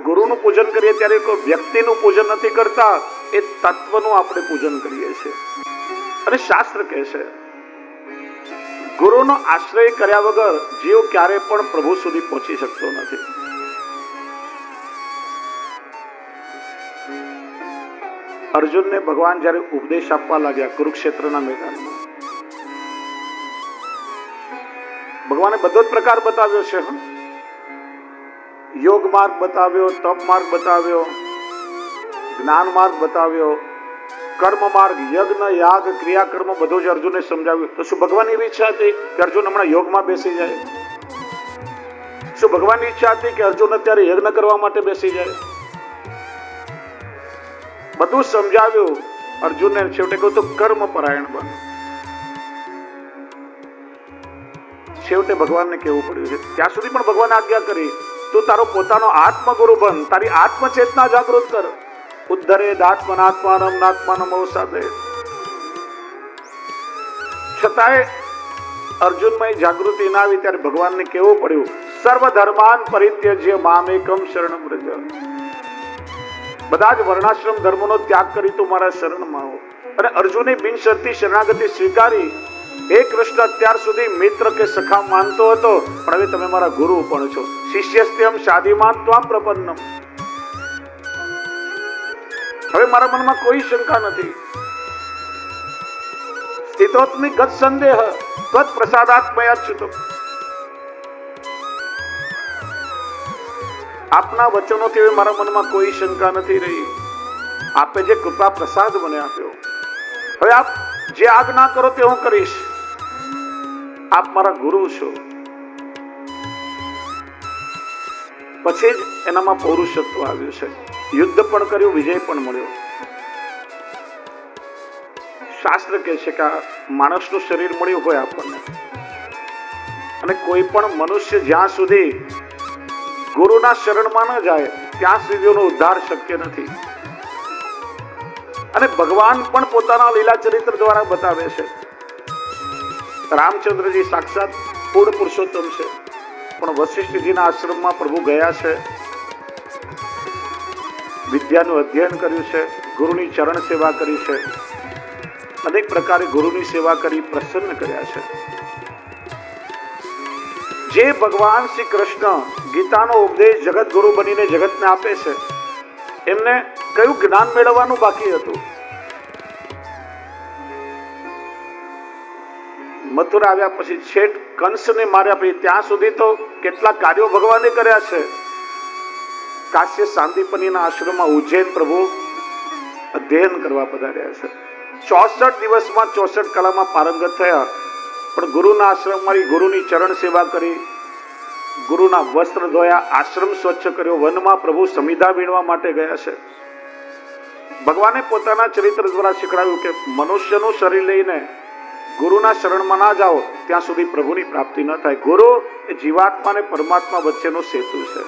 ગુરુનું પૂજન કરીએ ત્યારે કોઈ વ્યક્તિનું પૂજન નથી કરતા, એ તત્વનું આપણે પૂજન કરીએ છીએ. અને શાસ્ત્ર કહે છે ગુરુનો આશ્રય કર્યા વગર જીવ ક્યારે પણ પ્રભુ સુધી પહોંચી શકતો નથી. અર્જુનને ભગવાન જયારે ઉપદેશ આપવા લાગ્યા કુરુક્ષેત્રના મેદાનમાં, ભગવાને બધો જ પ્રકાર બતાવ્યો છે. યોગ માર્ગ બતાવ્યો, તપ માર્ગ બતાવ્યો, જ્ઞાન માર્ગ બતાવ્યો, કર્મ માર્ગ, યજ્ઞ યાગ ક્રિયાકર્મ બધું જ અર્જુનને સમજાવ્યું. તો શું ભગવાનની એવી ઈચ્છા હતી કે અર્જુન હમણાં યોગમાં બેસી જાય? શું ભગવાનની ઈચ્છા હતી કે અર્જુન અત્યારે યજ્ઞ કરવા માટે બેસી જાય? બધું સમજાવ્યું અર્જુનને. છેવટે કહ્યું તો કર્મ પરાયણ બન. છેવટે ભગવાનને કેવું પડ્યું છે, ત્યાં સુધી પણ ભગવાને આજ્ઞા કરી તું તારો પોતાનો આત્મગુરુ બન, તારી આત્મચેતના જાગૃત કર. ઉદ્ધરે દાત્મનાત્માનમ નાત્માનમ અવસાદે. છતાંય અર્જુનમાં જાગૃતિ ના આવી ત્યારે ભગવાનને કેવું પડ્યું, સર્વ ધર્માન પરિત્યજ્ય મામેકમ શરણમ વ્રજ. બધા જ વર્ણાશ્રમ ધર્મનો ત્યાગ કરી તું મારા શરણમાં આવો. અને અર્જુને બિનશરતી શરણાગતિ સ્વીકારી. હે કૃષ્ણ, અત્યાર સુધી મિત્ર કે સખા માનતો હતો, પણ હવે તમે મારા ગુરુ પણ છો. શિષ્યસ્ત્યમ શાદીમાન ત્વામ પ્રપન્નમ. હવે મારા મનમાં કોઈ શંકા નથી. સ્થિતોત્મિ ગત સંદેહ ત્વત પ્રસાદાત્મયાચ્યુતો. આપના વચનોથી હવે મારા મનમાં કોઈ શંકા નથી રહી. આપે જે કૃપા પ્રસાદ મને આપ્યો, હવે આપ જે આજ્ઞા કરો તે હું કરીશ. આપ મારા ગુરુ છો. પછી જ એનામાં પૌરુષત્વ આવ્યું છે. યુદ્ધ પણ કર્યું, વિજય પણ મળ્યો. શાસ્ત્ર કહે છે કે આ માણસનું શરીર મળ્યું હોય આપણને, અને કોઈ પણ મનુષ્ય જ્યાં સુધી ગુરુના શરણમાં ન જાય ત્યાં સુધી એનો ઉદ્ધાર શક્ય નથી. અને ભગવાન પણ પોતાના લીલા ચરિત્ર દ્વારા બતાવે છે. રામચંદ્રજી સાક્ષાત પૂર્ણ પુરુષોત્તમ છે, પણ વશિષ્ઠજીના આશ્રમમાં પ્રભુ ગયા છે, વિદ્યાનું અધ્યયન કર્યું છે, ગુરુની ચરણ સેવા કરી છે, અનેક પ્રકારે ગુરુની સેવા કરી પ્રસન્ન કર્યા છે. જે ભગવાન શ્રી કૃષ્ણ ગીતાનો ઉપદેશ જગત ગુરુ બનીને જગતને આપે છે, એમને કયું જ્ઞાન મેળવવાનું બાકી હતું? મથુરા આવ્યા પછી છેટ કંસને માર્યા પછી ત્યાં સુધી તો કેટલા કાર્યો ભગવાને કર્યા છે. કાશ્ય સાંદીપનીના આશ્રમમાં ઉજ્જૈન પ્રભુ અધ્યયન કરવા પધાર્યા છે. 64 દિવસમાં 64 કલામાં પારંગત થયા. પણ ગુરુના આશ્રમમાં ગુરુની ચરણ સેવા કરી, ગુરુના વસ્ત્ર ધોયા, આશ્રમ સ્વચ્છ કર્યો. વનમાં પ્રભુ સમિધા વીણવા માટે ગયા છે. ભગવાને પોતાના ચરિત્ર દ્વારા શીખવાડ્યું કે મનુષ્યનું શરીર લઈને ગુરુના શરણમાં ના જાઓ ત્યાં સુધી પ્રભુની પ્રાપ્તિ ન થાય. ગુરુ એ જીવાત્મા અને પરમાત્મા વચ્ચેનો સેતુ છે.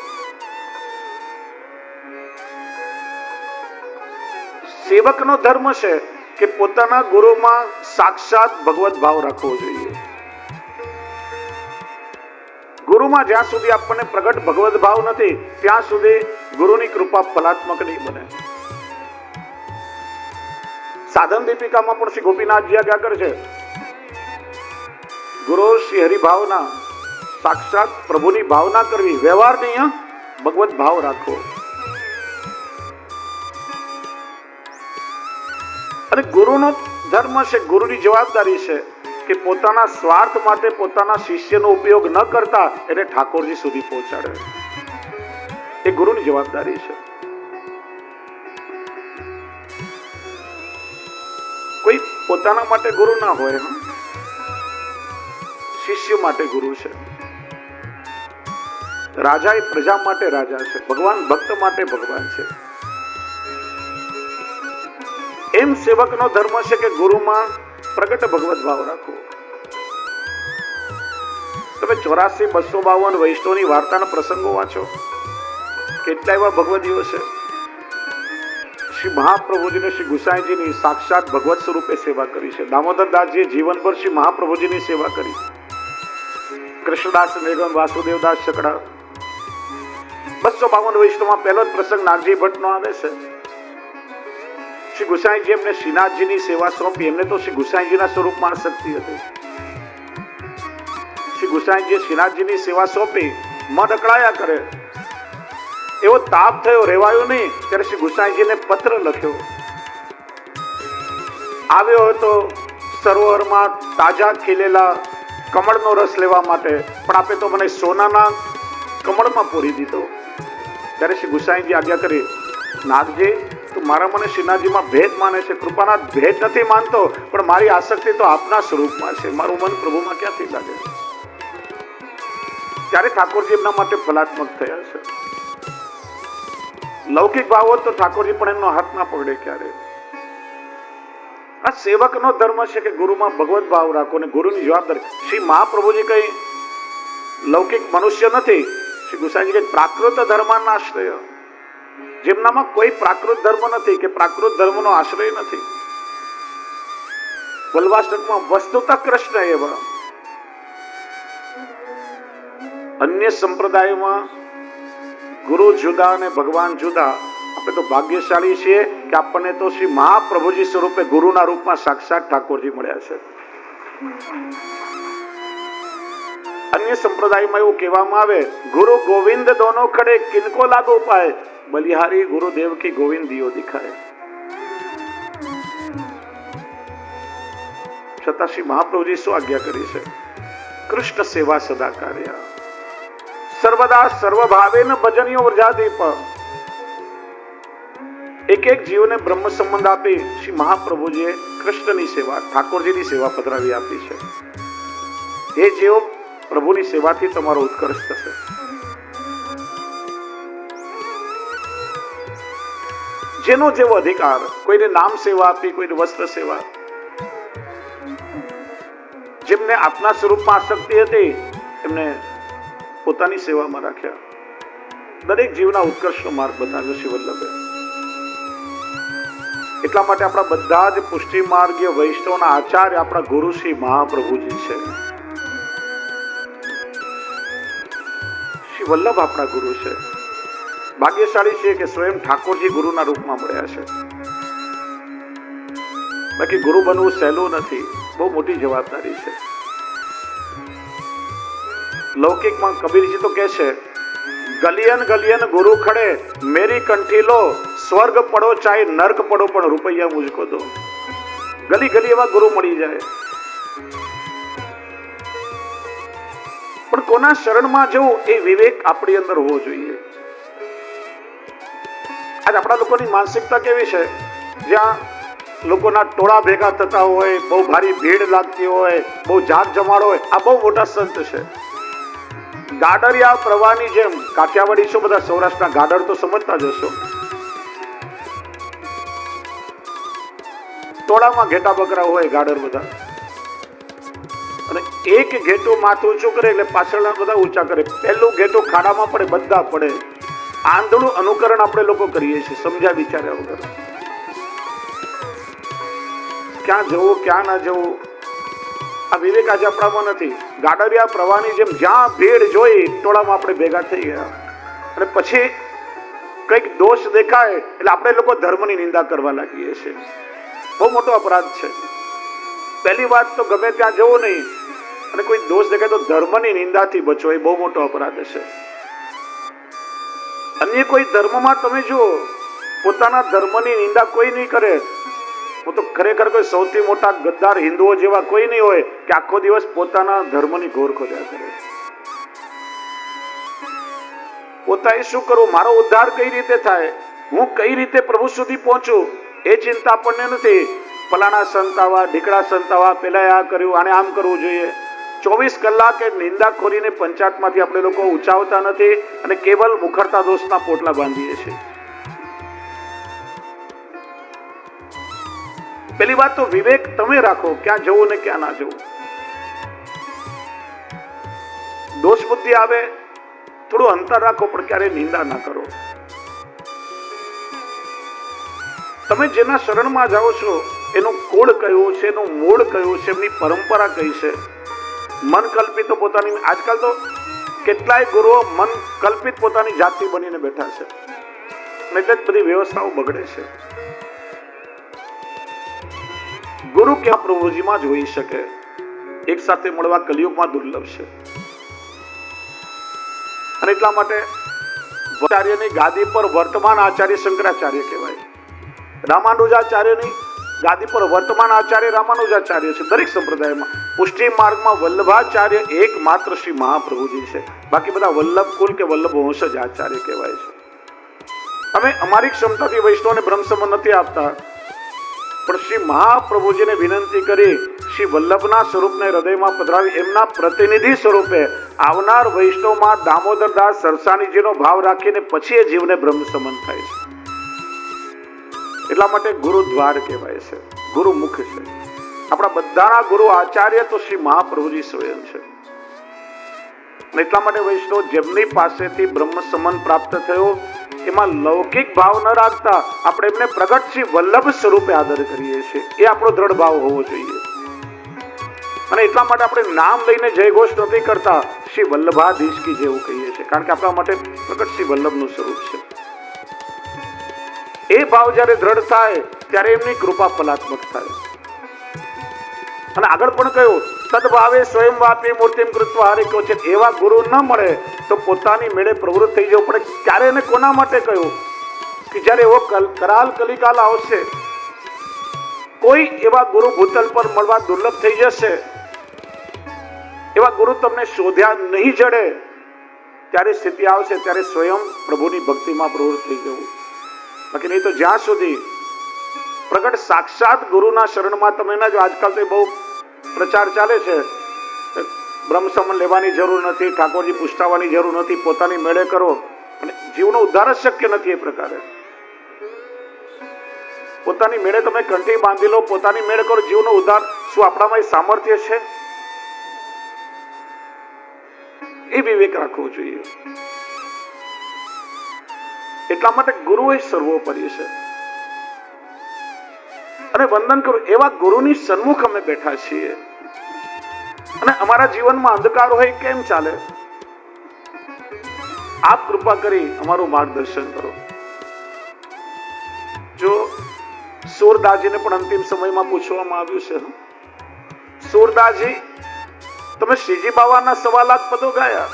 સેવકનો ધર્મ છે કે પોતાના ગુરુમાં સાક્ષાત ભગવત ભાવ રાખવો જોઈએ. ગુરુમાં જ્યાં સુધી આપણને પ્રગટ ભગવત ભાવ નથી ત્યાં સુધી ગુરુની કૃપા ફલાત્મક નહીં બને. સાધન દીપિકામાં પણ શ્રી ગોપીનાથજી આજ્ઞા કરે છે, ગુરુ શ્રી હરિભાવના, સાક્ષાત પ્રભુની ભાવના કરવી, વ્યવહાર નહીં, ભગવત ભાવ રાખવો. અને ગુરુનો ધર્મ છે, ગુરુની જવાબદારી છે કે પોતાના સ્વાર્થ માટે પોતાના શિષ્યનો ઉપયોગ ન કરતા એને ઠાકોરજી સુધી પહોંચાડે. એ ગુરુની જવાબદારી છે. કોઈ પોતાના માટે ગુરુ ના હોય, શિષ્ય માટે ગુરુ છે. રાજા એ પ્રજા માટે રાજા છે, ભગવાન ભક્ત માટે ભગવાન છે. એમ સેવકનો ધર્મ છે કે ગુરુમાં પ્રગટ ભગવત ભાવ રાખવો. તમે 84, 252 વૈષ્ણવની વાર્તાના પ્રસંગો વાંચો, કેટલા એવા ભગવદીઓ છે. શ્રી મહાપ્રભુજીને શ્રી ગુસાઈજીની સાક્ષાત ભગવત સ્વરૂપે સેવા કરી છે. દામોદરદાસજીએ જીવનભર શ્રી મહાપ્રભુજીની સેવા કરી. કૃષ્ણદાસ મેઘમ, વાસુદેવદાસ છકડા, 252 વૈષ્ણવમાં પહેલો જ પ્રસંગ નાગજી ભટ્ટનો આવે છે. શ્રી ગુસાઈજી એમને શ્રીનાથજીની સેવા સોંપી. એમને તો શ્રી ગુસાઈજીના સ્વરૂપમાં આસક્તિ હતી. શ્રી ગુસાઈજીએ શ્રીનાથજીની સેવા સોંપી, મન અકળાયા કરે. એવો તાપ થયો, રેવાયો નહીં. ત્યારે શ્રી ગુસાઈજીને પત્ર લખ્યો. આવ્યો હતો સરોવરમાં તાજા ખીલેલા કમળનો રસ લેવા માટે, પણ આપે તો મને સોનાના કમળમાં પૂરી દીધો. ત્યારે શ્રી ગુસાઈજી આજ્ઞા કરી, નાગજી તું મારા મને શ્રીનાથજીમાં ભેદ માને છે, કૃપાના ભેદ નથી માનતો, પણ મારી આસક્તિ તો આપના સ્વરૂપમાં છે. મારું મન પ્રભુમાં ક્યાંથી લાગે? ત્યારે ઠાકોરજી એમના માટે ફલાત્મક થયા છે. લૌકિક ભાવ હોત તો ઠાકોરજી પણ એમનો હાથ ના પકડે ક્યારે. આ સેવકનો ધર્મ છે કે ગુરુમાં ભગવત ભાવ રાખો અને ગુરુની જવાબદારી. શ્રી મહાપ્રભુજી કઈ લૌકિક મનુષ્ય નથી. શ્રી ગુસાઈજી કઈ પ્રાકૃત ધર્મના આશ્રય, જેમનામાં કોઈ પ્રાકૃત ધર્મ નથી કે પ્રાકૃત ધર્મનો આશ્રય નથી. વલ્લભાષ્ટકમાં વસ્તુતઃ કૃષ્ણ એવા. અન્ય સંપ્રદાયોમાં ગુરુ જુદા અને ભગવાન જુદા. આપણે તો ભાગ્યશાળી છીએ કે આપણને તો શ્રી મહાપ્રભુજી સ્વરૂપે ગુરુના રૂપમાં સાક્ષાત ઠાકોરજી મળ્યા છે. અન્ય સંપ્રદાયમાં એવું કહેવામાં આવે, ગુરુ ગોવિંદ દોનો ખડે કિनको લાગો પાય, બલિહારી ગુરુદેવ કી ગોવિંદ દિયો દિખાય. છતાં શ્રી મહાપ્રભુજી શું આજ્ઞા કરી છે? કૃષ્ણ સેવા સદા કાર્ય, સર્વદા સર્વભાવેન ભજનીય વ્રજાદીપ. એક એક જીવને બ્રહ્મ સંબંધ આપી શ્રી મહાપ્રભુજીએ કૃષ્ણની સેવા, ઠાકોરજીની સેવા પધરાવી આપી છે. એ જીવ પ્રભુની સેવાથી તમારો ઉત્કર્ષ થશે. જેનો જેવો અધિકાર, કોઈને નામ સેવા આપી, કોઈને વસ્ત્ર સેવા. જેમને આપના સ્વરૂપમાં આસક્તિ હતી એમને પોતાની સેવામાં રાખ્યા. દરેક જીવના ઉત્કર્ષનો માર્ગ બતાવ્યો શ્રી વલ્લભે. એટલા માટે આપણા બધા જ પુષ્ટિ માર્ગીય વૈષ્ણવના આચાર્ય આપણા ગુરુ શ્રી મહાપ્રભુજી છે. શ્રી વલ્લભ આપણા ગુરુ છે. ભાગ્યશાળી છે કે સ્વયં ઠાકોરજી ગુરુના રૂપમાં મળ્યા છે. બાકી ગુરુ બનવું સહેલું નથી, બહુ મોટી જવાબદારી છે. લૌકિકમાં કબીરજી તો કહે છે, ગલિયન ગલિયન ગુરુ ખડે મેરી કંઠી લો, સ્વર્ગ પડો ચાહે નર્ક પડો પણ રૂપિયા મુझको દો. ગલી ગલી એવા ગુરુ મળી જાય. પણ કોના શરણમાં જવું એ વિવેક આપણી અંદર હોવો જોઈએ. આજ આપણા લોકોની માનસિકતા કેવી છે, જ્યાં લોકોના ટોળા ભેગા થતા હોય, બહુ ભારી ભીડ લાગતી હોય, બહુ જાગ જમાડ હોય. આ બહુ મોટા સંત છે. ગાડરિયા પ્રવાહની જેમ. કાઠિયાવાડી છો બધા, સૌરાષ્ટ્રના ગાડર તો સમજતા જ હશો. ટોળામાં ઘેટા બકરા હોય ગાડર બધા, અને એક ઘેટું માથું ઊંચું કરે એટલે પાછળના બધા ઊંચા કરે. પહેલું ઘેટું ખાડામાં પડે, બધા પડે. આંધળું અનુકરણ આપણે લોકો કરીએ છીએ સમજ્યા વિચાર્યા વગર. ક્યાં જવું ક્યાં ના જવું આ વિવેક આજે આપણામાં નથી. ગાડરિયા પ્રવાહની જેમ જ્યાં ભીડ જોઈ ટોળામાં આપણે ભેગા થઈ ગયા, અને પછી કંઈક દોષ દેખાય એટલે આપણે લોકો ધર્મની નિંદા કરવા લાગીએ છીએ. બહુ મોટો અપરાધ છે. પહેલી વાત તો ગમે ત્યાં જવું નહીં, અને કોઈ દોષ દેખાય તો ધર્મની નિંદાથી બચો, એ બહુ મોટો અપરાધ છે. અન્ય કોઈ ધર્મમાં તમે જુઓ, પોતાના ધર્મની નિંદા કોઈ નહીં કરે. હું તો ખરેખર કોઈ સૌથી મોટા ગદ્દાર હિન્દુઓ જેવા કોઈ નહીં હોય કે આખો દિવસ પોતાના ધર્મની ઘોર ખોદ્યા કરે. પોતાએ શું કરવું, મારો ઉદ્ધાર કઈ રીતે થાય, હું કઈ રીતે પ્રભુ સુધી પહોંચું, એ ચિંતા આપણને નથી. ફલાણા સંતાવા, ઢીકડા સંતાવા, પેલા આ કર્યું, આને આમ કરવું જોઈએ. 24 કલાક એ નિંદા ખોરીને પંચાયતમાંથી આપણે લોકો ઉચાવતા નથી, અને કેવલ મુખરતા દોષના પોટલા બાંધીએ છીએ. પેલી વાત તો વિવેક તમે રાખો, ક્યાં જવું ને ક્યાં ના જવું. દોષ બુદ્ધિ આવે, થોડું અંતર રાખો, પણ ક્યારે નિંદા ના કરો. તમે જેના શરણમાં જાઓ છો એનું કુળ કયું છે, એનું મૂળ કયું છે, એમની પરંપરા કઈ છે. મન કલ્પિતો પોતાની. આજકાલ તો કેટલાય ગુરુઓ મન કલ્પિત પોતાની જાતિ બનીને બેઠા છે, એટલે જ બધી વ્યવસ્થાઓ બગડે છે. ગુરુ ક્યાં પ્રભુજીમાં જ હોઈ શકે, એક સાથે મળવા કલિયુગમાં દુર્લભ છે. અને એટલા માટે આચાર્યની ગાદી પર વર્તમાન આચાર્ય શંકરાચાર્ય કહેવાય. રામાનુજાચાર્યની ગાદી પર વર્તમાન આચાર્ય રામાનુજાચાર્ય છે. દરેક સંપ્રદાયમાં પુષ્ટિ માર્ગમાં વલ્લભાચાર્ય એકમાત્ર શ્રી મહાપ્રભુજી છે. બાકી બધા વલ્લભ કુલ કે વલ્લભ વંશ જ આચાર્ય કહેવાય છે. અમે અમારી ક્ષમતાથી વૈષ્ણવને બ્રહ્મસમન નથી આપતા, પણ શ્રી મહાપ્રભુજીને વિનંતી કરી શ્રી વલ્લભના સ્વરૂપને હૃદયમાં પધરાવી એમના પ્રતિનિધિ સ્વરૂપે આવનાર વૈષ્ણવમાં દામોદરદાસ સરસાણીજીનો ભાવ રાખીને પછી એ જીવને બ્રહ્મસમન થાય છે. એટલા માટે ગુરુદ્વાર કહેવાય છે, ગુરુમુખ છે. આપણા બધાના ગુરુ આચાર્ય તો શ્રી મહાપ્રભુજી સ્વયં છે. એટલા માટે વૈષ્ણવ જેમની પાસેથી બ્રહ્મસમન પ્રાપ્ત થયો એમાં લૌકિક ભાવ ન રાખતા આપણે એમને પ્રગટ શ્રી વલ્લભ સ્વરૂપે આદર કરીએ છીએ. એ આપણો દ્રઢ ભાવ હોવો જોઈએ. અને એટલા માટે આપણે નામ લઈને જયઘોષ નથી કરતા, શ્રી વલ્લભાધીશ કી જેવું કહીએ છીએ, કારણ કે આપણા માટે પ્રગટ શ્રી વલ્લભનું સ્વરૂપ છે. એ ભાવ જ્યારે દ્રઢ થાય ત્યારે એમની કૃપા ફલાત્મક થાય. અને આગળ પણ કહ્યું, તદભાવે સ્વયં વાપી મૂર્તિમ કૃત્વા હરિ કહ્યું છે. એવા ગુરુ ન મળે તો પોતાની મેળે પ્રવૃત્ત થઈ જવું પડે. ક્યારે એને કોના માટે કહ્યું કે જ્યારે એવો કરાલ કલિકાલ આવશે, કોઈ એવા ગુરુ ભૂતલ પર મળવા દુર્લભ થઈ જશે, એવા ગુરુ તમને શોધ્યા નહીં જડે, ત્યારે સ્થિતિ આવશે ત્યારે સ્વયં પ્રભુની ભક્તિમાં પ્રવૃત્ત થઈ જવું. બાકી નહીં તો જ્યાં સુધી પ્રગટ સાક્ષાત ગુરુના શરણમાં તમે ના જો. આજકાલ તો બહુ પ્રચાર ચાલે છે, બ્રહ્મસમન લેવાની જરૂર નથી, ઠાકોરજી પુષ્ટાવાની જરૂર નથી, પોતાની મેળે કરો. અને જીવનો ઉદ્ધાર જ શક્ય નથી. એ પ્રકારે પોતાની મેળે તમે કંઠી બાંધી લો, પોતાની મેળે કરો, જીવનો ઉદ્ધાર. શું આપણામાં એ સામર્થ્ય છે? એ વિવેક રાખવો જોઈએ. એટલા માટે ગુરુ એ સર્વોપરી છે. અને વંદન કરું એવા ગુરુની સન્મુખ અમે બેઠા છીએ, અને અમારા જીવનમાં અંધકાર હોય કેમ ચાલે? આપ કૃપા કરી અમારું માર્ગદર્શન કરો. જો સુરદાસજીને પણ અંતિમ સમયમાં પૂછવામાં આવ્યું છે, સુરદાસજી તમે શ્રીજી બાવાના 1.25 લાખ પદો ગાયા,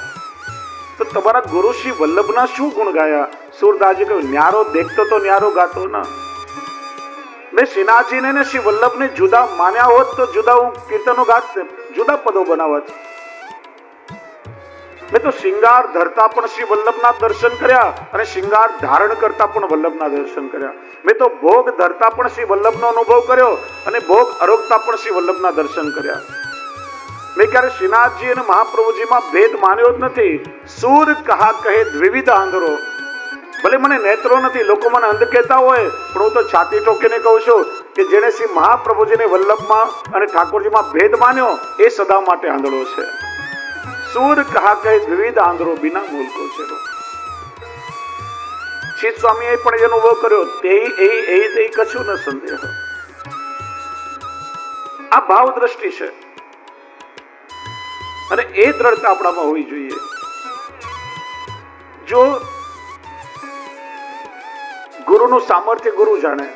તો તમારા ગુરુ શ્રી વલ્લભના શું ગુણ ગાયા? સુરદાસજી કહ્યું, ન્યારો દેખતો તો ન્યારો ગાતો ના. મેં શ્રીનાથજીને ને શ્રી વલ્લભને જુદા માન્યા હોત તો જુદા હું કીર્તનો ગાત, જુદા પદો બનાવત. મેં તો શિંગાર ધરતા પણ શ્રી વલ્લભના દર્શન કર્યા, અને શિંગાર ધારણ કરતા પણ વલ્લભના દર્શન કર્યા. મેં તો ભોગ ધરતા પણ શ્રી વલ્લભનો અનુભવ કર્યો, અને ભોગ આરોગતા પણ શ્રી વલ્લભના દર્શન કર્યા. મેં ક્યારે શ્રીનાથજી અને મહાપ્રભુજીમાં ભેદ માન્યો જ નથી. સૂર કહા કહે દ્વિવિધ આંધળો. ભલે મને નેત્રો નથી, લોકો મને અંધ કહેતા હોય, પણ હું તો છાતી ઠોકીને કહું છું કે જેને શ્રી મહાપ્રભુજીને વલ્લભમાં અને ઠાકોરજીમાં ભેદ માન્યો એ સદા માટે આંધળો છે. સૂર કહા કહે દ્વિવિધ આંધળો બિના મૂલકો છે. શીત સ્વામીએ પણ એનો અનુભવ કર્યો, તે કશું ન સંદેહ. આ ભાવ દ્રષ્ટિ છે, અને એ દ્રઢતા આપણામાં હોવી જોઈએ. જો ગુરુનું સામર્થ્ય ગુરુ જાણે,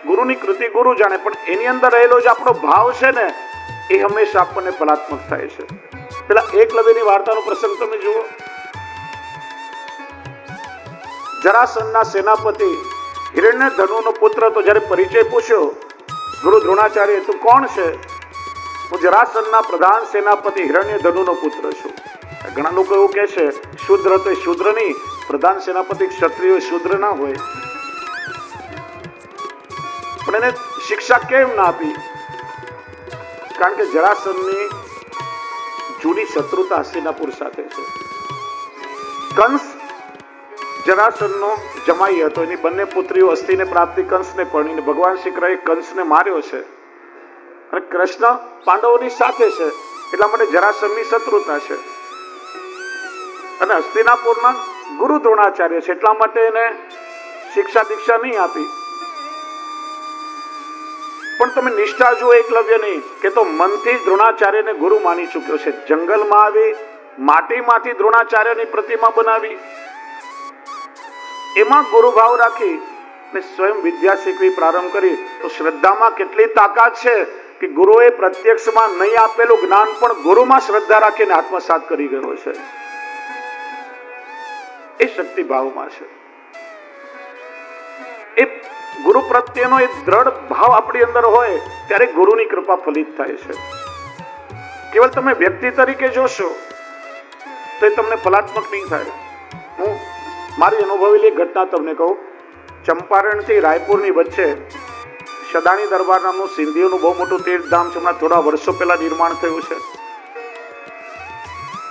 ગુરુની કૃતિ ગુરુ જાણે, પણ એની અંદર રહેલો જે આપણો ભાવ છે ને, એ હંમેશા આપણને ફલાત્મક થાય છે. પેલા એકલવ્યની વાર્તાનો પ્રસંગ તમે જુઓ. જરાસંધના સેનાપતિ હિરણ્યધનુનો પુત્ર તો જ્યારે પરિચય પૂછ્યો ગુરુ દ્રોણાચાર્ય, તું કોણ છે? હું જરાસંધના પ્રધાન સેનાપતિ હિરણ્યધનુનો પુત્ર છું. ઘણા લોકો એવું કહે છે શુદ્ર તો શુદ્ર નહીં, પ્રધાન સેનાપતિ ક્ષત્રિય શુદ્ર ના હોય. પણ એને શિક્ષા કેમ ના આપી? કારણ કે જરાસંધની જૂની શત્રુતા હસ્તિનાપુર સાથે છે. કંસ જરાસંધનો જમાઈ હતો, એની બંને પુત્રીઓ હસ્તીને પ્રાપ્તિ કંસને પરણીને ભગવાન શ્રી કૃષ્ણએ કંસને માર્યો છે, અને કૃષ્ણ પાંડવોની સાથે છે. એટલા માટે જરાસંધની શત્રુતા છે. અને હસ્તિનાપુરના ગુરુ દ્રોણાચાર્ય છે, એટલા માટે એને શિક્ષા દીક્ષા નહીં આપી. પણ તમે નિષ્ઠા જુઓ એકલવ્ય નહીં, કે તો મનથી દ્રોણાચાર્યને ગુરુ માની ચૂક્યો છે. જંગલમાં આવી માટીમાંથી દ્રોણાચાર્યની પ્રતિમા બનાવી, એમાં ગુરુભાવ રાખી ને સ્વયં વિદ્યા શીખવી પ્રારંભ કરી. તો શ્રદ્ધામાં કેટલી તાકાત છે કે ગુરુએ પ્રત્યક્ષમાં નહીં આપેલું જ્ઞાન પણ ગુરુમાં શ્રદ્ધા રાખીને આત્મસાત કરી ગયો છે. એ શક્તિ ભાવમાં છે. એ ગુરુ પ્રત્યેનો એ દ્રઢ ભાવ આપણી અંદર હોય ત્યારે ગુરુની કૃપા ફલિત થાય છે. કેવલ તમે વ્યક્તિ તરીકે જોશો તો એ તમને ફલાત્મક નહીં થાય. હું મારી અનુભવેલી ઘટના તમને કહું. ચંપારણથી રાયપુરની વચ્ચે સદાણી દરબાર નામનું સિંધીઓનું બહુ મોટું તીર્થધામ છે. હમણાં થોડા વર્ષો પહેલા નિર્માણ થયું છે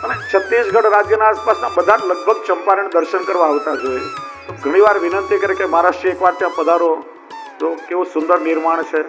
અને છત્તીસગઢ રાજ્યના આસપાસના બધા લગભગ ચંપારણ દર્શન કરવા આવતા જ હોય. ઘણી વાર વિનંતી કરે કે મહારાષ્ટ્ર એકવાર ત્યાં પધારો, તો કેવું સુંદર નિર્માણ છે.